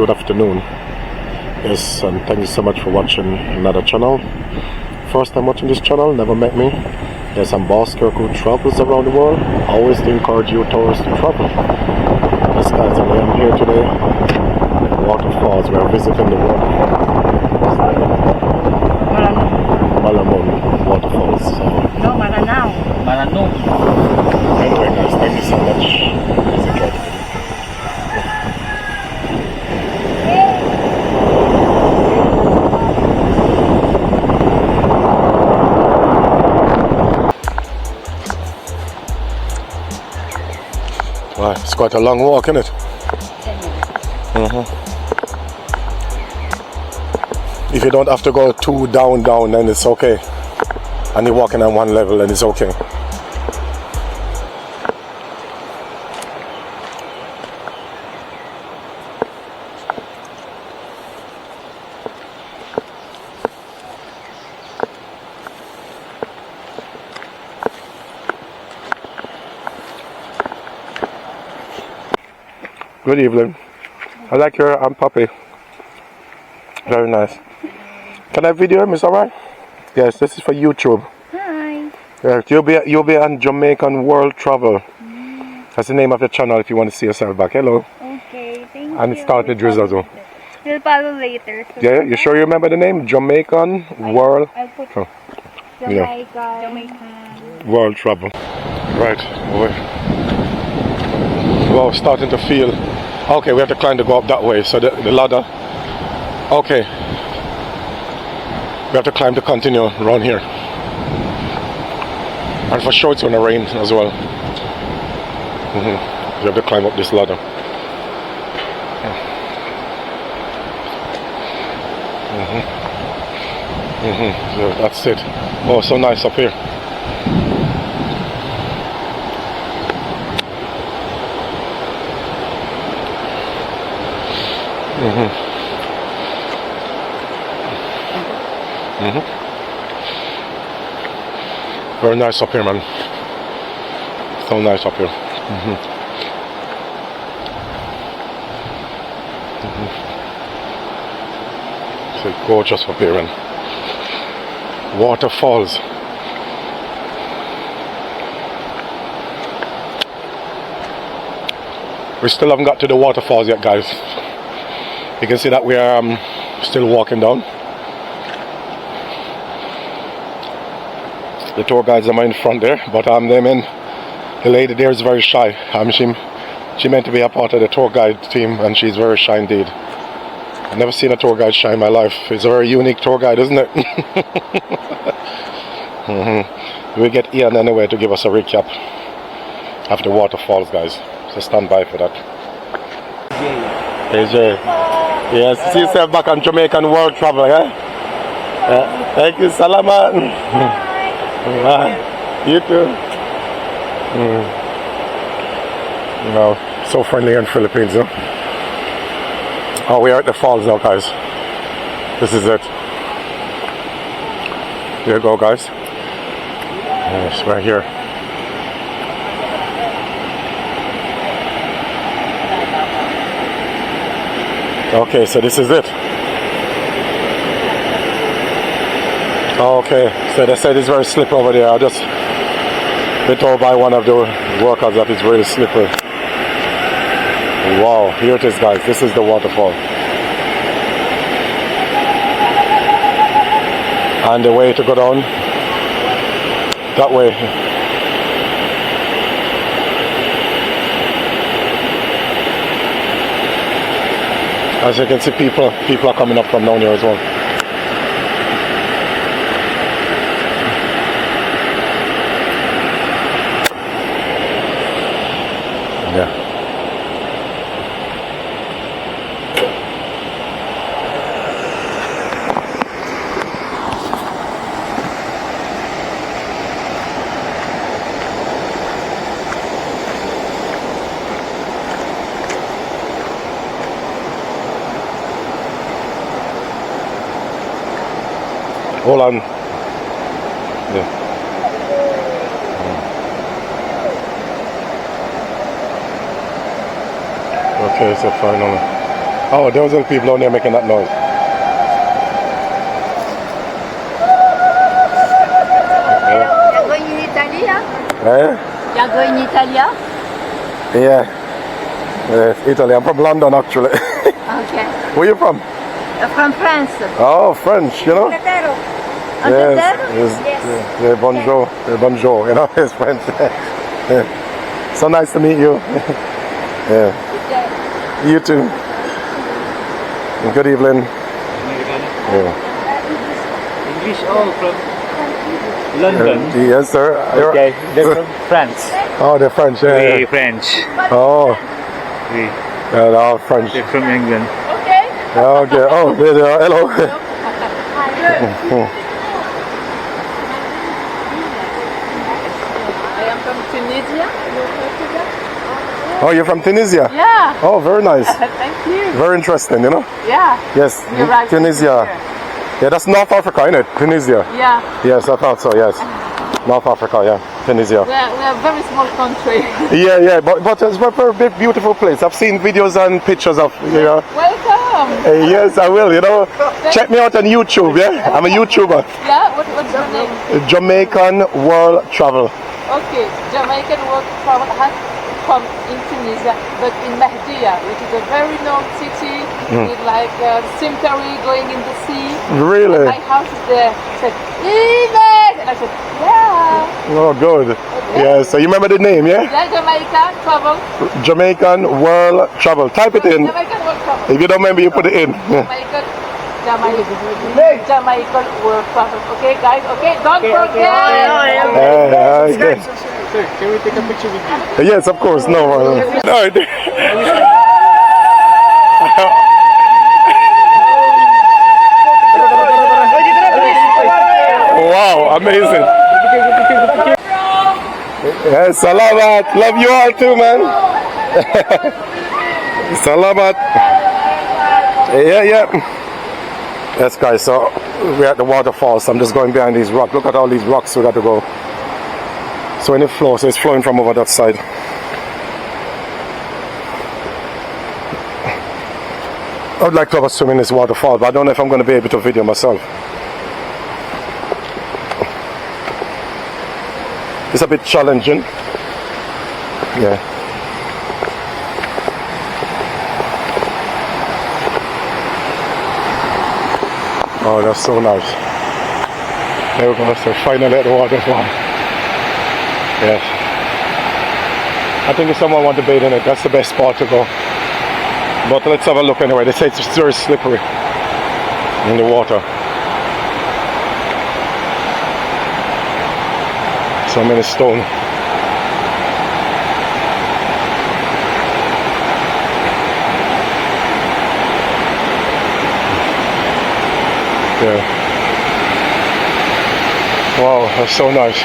good afternoon. Yes, and thank you so much for watching another channel. First time watching this channel, never met me. Yes, I'm Boss Kirk, who travels around the world. Always to encourage you tourists to travel. Yes guys, and I am here today at Waterfalls. We are visiting the waterfall. Maranum Waterfalls. So. No, Maranum. Anyway guys, thank you so much. Please enjoy the video. Wow, it's quite a long walk, isn't it? If you don't have to go too down, then it's okay. And you're walking on one level, then it's okay. Good evening. I like your puppy. Very nice. Can I video him? Is that right? Yes, this is for YouTube. Hi. Yes, you'll be on Jamaican World Travel. That's the name of the channel if you want to see yourself back. Hello. Okay, thank you. And it started with Drizzle. We'll follow later. So Yeah, you sure you remember the name? Jamaican World. I'll put Jamaican World Travel. Right. Wow, starting to feel. Okay, we have to climb to go up that way. So the ladder. Okay. We have to climb to continue around here. And for sure it's going to rain as well. We have to climb up this ladder. So that's it. Oh, so nice up here. Very nice up here, man. So nice up here. So gorgeous up here, man. Waterfalls. We still haven't got to the waterfalls yet, guys. You can see that we are still walking down. The tour guides are in front there, but the lady there is very shy. She meant to be a part of the tour guide team, and she's very shy indeed. I've never seen a tour guide shy in my life. It's a very unique tour guide, isn't it? We get Ian anyway to give us a recap of the waterfalls, guys. So stand by for that. AJ. Yes, see yourself back on Jamaican World Travel, yeah? Thank you, Salamat. You too. So friendly in Philippines, huh? Oh, we are at the falls now, guys. This is it. Here you go, guys. Yes, right here. Okay, so this is it. Okay, so they said it's very slippery over there. I just been told by one of the workers that it's really slippery. Wow, here it is, guys. This is the waterfall. And the way to go down that way. As you can see, people are coming up from down here as well. Yeah. Hold on. Yeah. Okay, so finally. Oh, those are the people down there making that noise. You're going in Italy? Eh? You're going in Italy? Yeah. Italy. I'm from London, actually. Okay. Where you from? From France. Oh, French, you know? Yes, Yes. bonjour, bonjour, you know, it's French. Yeah. So nice to meet you. Yeah. You too. Good evening. Yeah. English all from London. Yes, sir. Okay, they're from France. Oh, they're French, yeah. We French. Oh, We, yeah, they're all French. they're from England. Okay. Oh, there they are. Hello. I am from Tunisia. Oh, you're from Tunisia? Yeah. Oh, very nice. Thank you. Very interesting, you know? Yeah. Yes, You're right. Tunisia. Yeah, that's North Africa, isn't it? Tunisia. Yeah. Yes, I thought so, yes. North Africa, yeah. Tunisia. We are a very small country. Yeah, but it's a very beautiful place. I've seen videos and pictures of, you know. Welcome. Yes, I will, you know. Check me out on YouTube, yeah? I'm a YouTuber. Yeah. What's your name? Jamaican World Travel. Okay. Jamaican work from in Tunisia, but in Mahdia, which is a very known city with like a cemetery going in the sea. Really? My house is there. I said, Yvette! And I said, yeah. Oh, good. Yeah, so you remember the name, yeah? Yeah, Jamaican travel. Jamaican World Travel. Type it in. Jamaican work travel. If you don't remember, you put it in. Jamaican work travel. Okay, guys. Okay, don't forget. Okay. Sir, can we take a picture with you? Yes, of course. No. Wow, amazing. Yes, salamat. Love you all too, man. Salamat. Yeah. Yes, guys, so we're at the waterfall, so I'm just going behind these rocks. Look at all these rocks we got to go. So when it flows, so it's flowing from over that side. I would like to have a swim in this waterfall, but I don't know if I'm going to be able to video myself. It's a bit challenging. Yeah. Oh, that's so nice. There we go, so finally at the waterfall. Yes. I think if someone wants to bathe in it, that's the best spot to go. But let's have a look anyway. They say it's very slippery in the water. So many stones. Yeah. Wow, that's so nice.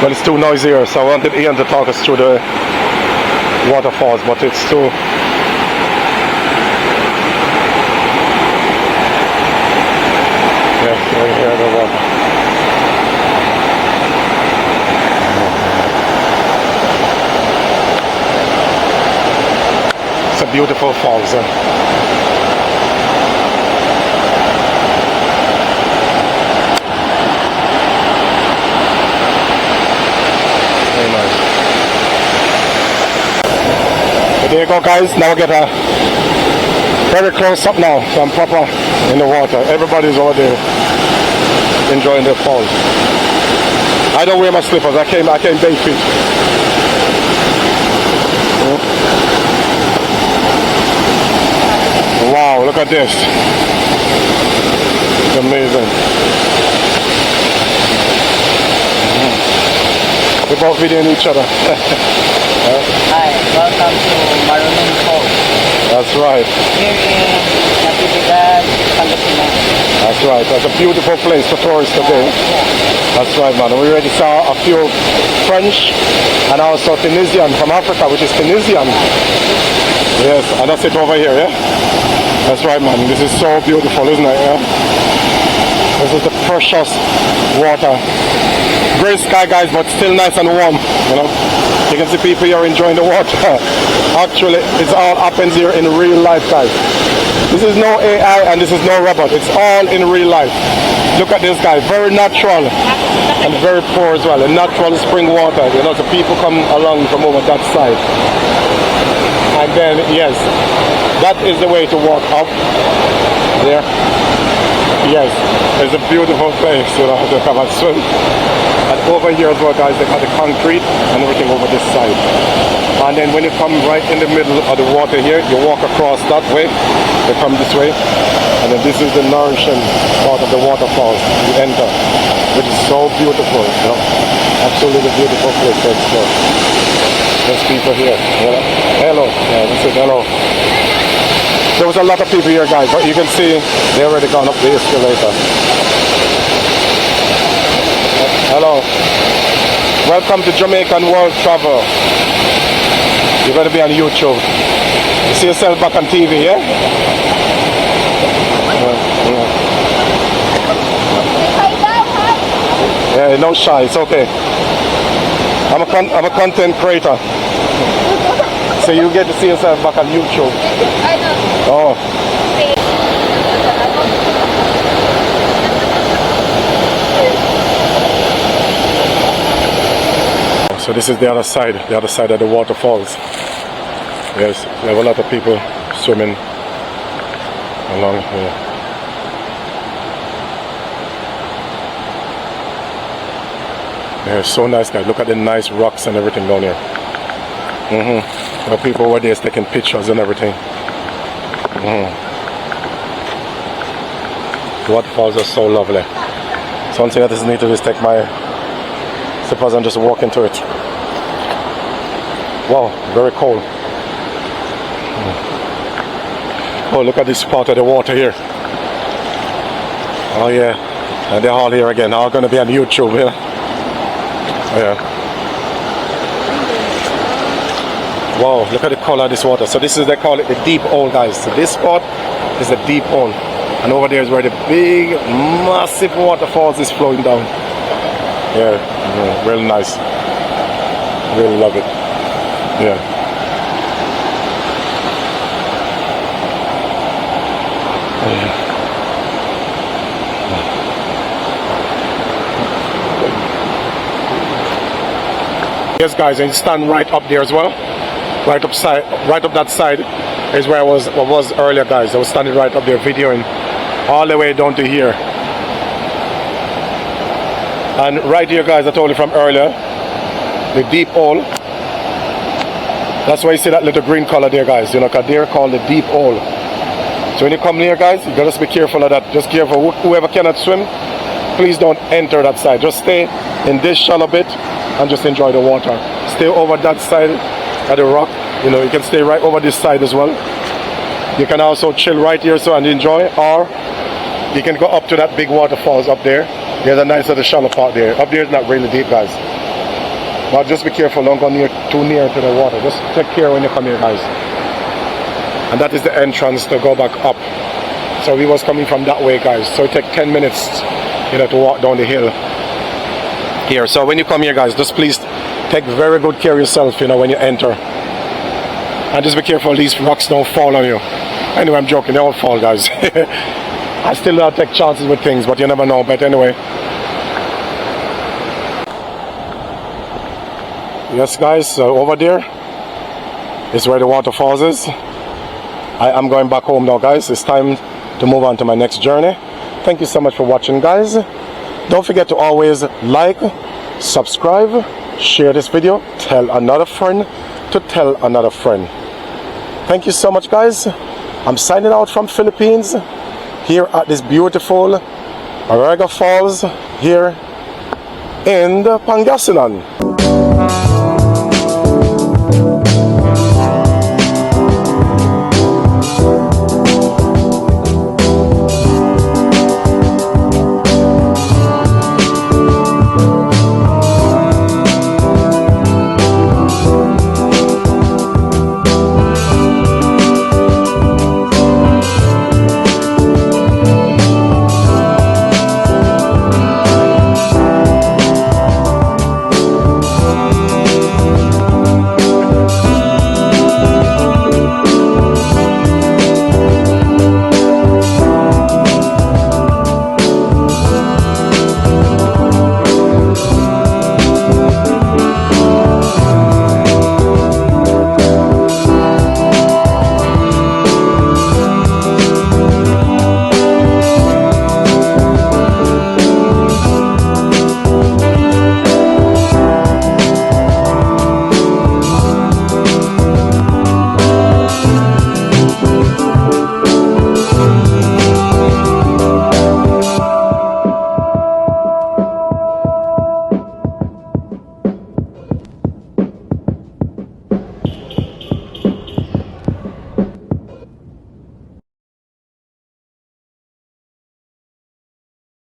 But it's too noisy here, so I wanted Ian to talk us through the waterfalls, but it's too... Yes, right here the water. It's a beautiful falls. Very nice. So there you go, guys. Now we get a very close up now, so I'm proper in the water. Everybody's over there enjoying the fall. I don't wear my slippers. I came bare feet. Wow, look at this. It's amazing. We're both videoing each other. Hi, welcome to Maranum Falls. That's right. Here in Natividad, Pangasinan. That's right. That's a beautiful place for tourists today. That's right, man. We already saw a few French and also Tunisian from Africa, which is Tunisian. Yes, and that's it over here, yeah? That's right, man. This is so beautiful, isn't it? Yeah? This is the precious water. Gray sky, guys, but still nice and warm, you know. You can see people here enjoying the water. Actually, it's all happens here in real life, guys. This is no AI and this is no robot. It's all in real life. Look at this, guy. Very natural and very poor as well. A natural spring water. You know, so people come along from over that side. And then, yes, that is the way to walk up there. Yes, it's a beautiful place, you know, to come and swim. And over here as well, guys, they got the concrete and everything over this side. And then when you come right in the middle of the water here, you walk across that way, you come this way, and then this is the nourishing part of the waterfall. You enter, which is so beautiful, you know, absolutely beautiful place to explore. There's people here, you know. Hello, yeah, this is hello. There was a lot of people here, guys, but you can see they already gone up the escalator. Hello. Welcome to Jamaican World Travel. You're going to be on YouTube. You see yourself back on TV, yeah? Yeah, no shy, it's okay. I'm a content creator. So you get to see yourself back on YouTube. I know. Oh. So this is the other side of the waterfalls. Yes, we have a lot of people swimming along here. Yeah, it's so nice, guys. Look at the nice rocks and everything down here. The people over there is taking pictures and everything. The waterfalls are so lovely. So one thing I just need to do is take my slippers and just walk into it. Wow, very cold. Oh, look at this part of the water here. Oh yeah, and they're all here again. All going to be on YouTube here. Yeah. Wow, look at the color of this water. So this is, they call it the deep hole, guys. So this spot is the deep hole. And over there is where the big, massive waterfalls is flowing down. Yeah, really nice. Really love it. Yeah. Yes, guys, and stand right up there as well. Right up that side is where I was earlier, guys. I was standing right up there videoing all the way down to here. And right here, guys, I told you from earlier, the deep hole. That's why you see that little green color there, guys. You know, because they're called the deep hole. So when you come here, guys, you gotta be careful of that. Just careful. Whoever cannot swim, please don't enter that side. Just stay in this shallow bit and just enjoy the water. Stay over that side of the rock. You know, you can stay right over this side as well. You can also chill right here so and enjoy, or you can go up to that big waterfalls up there. There's a nice little shallow part there. Up there is not really deep, guys. But just be careful, don't go too near to the water. Just take care when you come here, guys. And that is the entrance to go back up. So we was coming from that way, guys. So it takes 10 minutes, you know, to walk down the hill here. So when you come here, guys, just please take very good care of yourself, you know, when you enter. And just be careful these rocks don't fall on you. Anyway, I'm joking, they all fall, guys. I still don't take chances with things, but you never know. But anyway. Yes, guys, over there is where the waterfalls is. I am going back home now, guys. It's time to move on to my next journey. Thank you so much for watching, guys. Don't forget to always like, subscribe, share this video, tell another friend to tell another friend. Thank you so much, guys. I'm signing out from Philippines here at this beautiful Maranum Falls here in the Pangasinan.